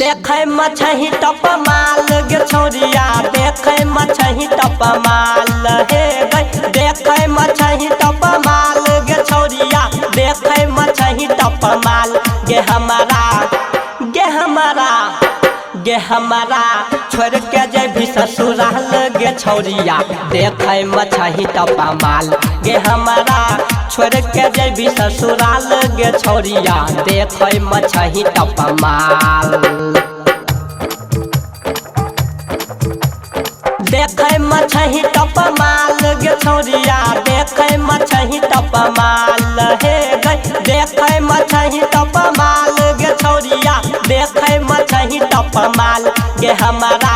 देखे मछही टप माल गे छौरिया देखे मछही टप माल हे गई देखे मछही टप माल गे छौरिया देखे मछही टप माल गे हमारा छोड़ के जेबी ससुराल गे छौरिया देखे मछही टप माल गे हमारा छोड़ के जेबी ससुराल गे छौरिया देखे मछही टप माल देखे मछही टप माल गे छौरिया देखे मछही टप माल हे गई देखे मछही टप माल गे छौरिया देखे मछही टप माल गे हमारा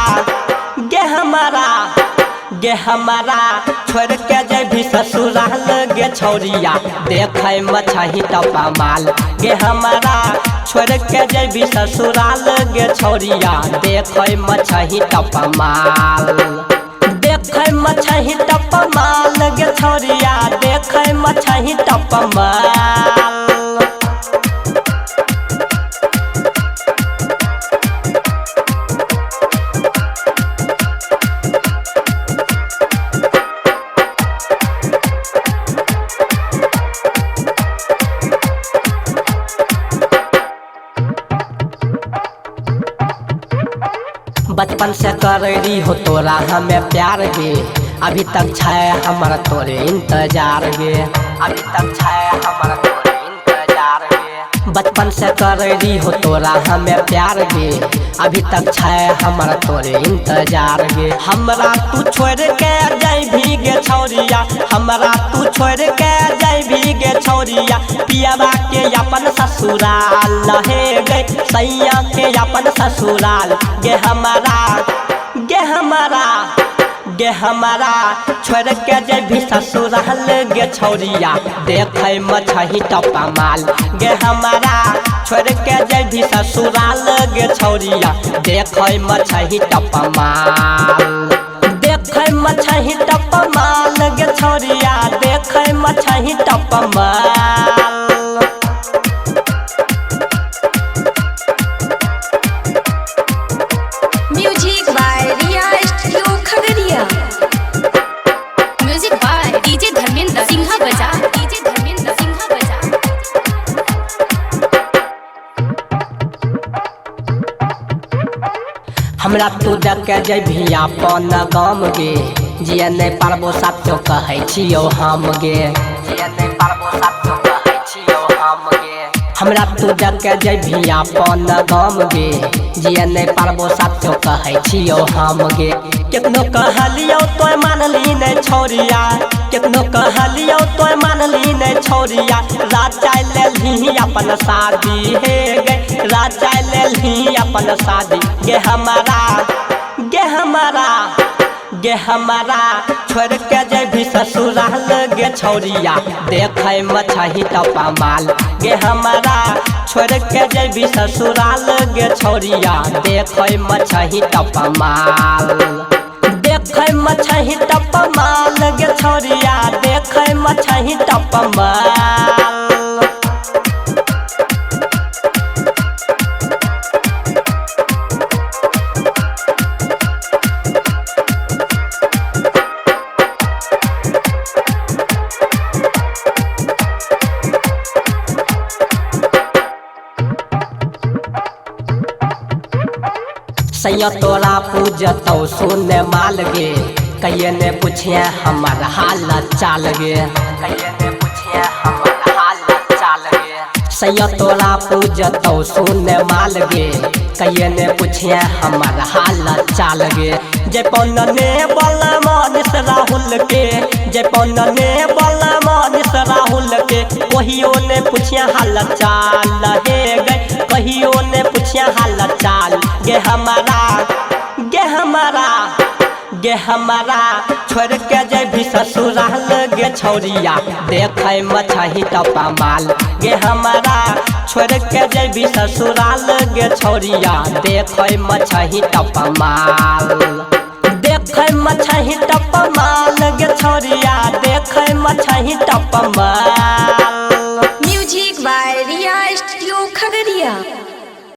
छोड़ के जेबी ससुराल गे छौरिया देखे मछही टप माल गे हमारा छोड़ के जेबी ससुराल गे छौरिया देखे मछही टप माल देखे मछही टप माल गे छौरिया देखे मछही टप माल बचपन से कर रही हो तोरा हमें प्यार गे अभी तक छाया हमारा तोरे इंतजार गे अभी तक छाया हमारा तोरे इंतजार गे बचपन से कर रही हो तोरा हमें प्यार गे अभी तक छाया हमारा तोरे इंतजार गे हमरा तू छोड़ के जाई भी गे छौरिया हमरा तू छोड़ के जाई भी गे छौरिया पियाबा के अपन ससुराल हे गई सैया के अपन ससुराल गे हमारा छोड़ के जेबी ससुराल गे छौरिया देखे मछही टप माल गे हमारा छोड़ के जेबी ससुराल गे छौरिया देखे मछही टप माल देखे मछही टप माल गे छौरिया देखे मछही टप माल music by Riya studio Khagaria music by DJ Dharmendra Sinha बजा डीजे धर्मेंद्र सिंहा बजा हमरा तू देख के जेबी अपन गाम गे जिए नहीं पारबो साथो कहै छियौ हम गे जिए नहीं पारबो साथो कहै छियौ हम गे हमरा तू देख के जेबी अपन गाम गे जिए नहीं पारबो साथो कहै छियौ हम गे कितनो कहलियौ तोय मानली नहीं छौरिया कितनो कहलियौ तोय मानली नहीं छौरिया राजा लेलही अपन शादी हे गे राजा लेलही अपन शादी गे हमारा छोड़ के जेबी ससुराल गे छौरिया देखे मछही टप माल गे हमारा छोड़ के जेबी ससुराल गे छौरिया देखे मछही टप माल देखे मछही टप माल गे छौरिया देखे मछही टप माल सैया तोरा पूजतौ सुन माल गे कहिए ने पूछिए हमार हाल चाल गे कहिए ने पूछिए हमार हाल चाल गे सैया तोरा पूजतौ सुन माल गे कहिए ने पूछिए हमार हाल चाल गे जे पौनने बोला मानिस राहुल के जे पौनने बोला मानिस राहुल के कहियो ने पूछिए हाल चाल हे गई कहियो ने पूछिए हाल चाल गे हमारा छोड़ के जेबी ससुराल गे छौरिया देखे मछही टप माल गे हमारा छोड़ के जेबी ससुराल गे छौरिया देखे मछही टप माल देखे मछही टप माल गे छौरिया देखे मछही टप माल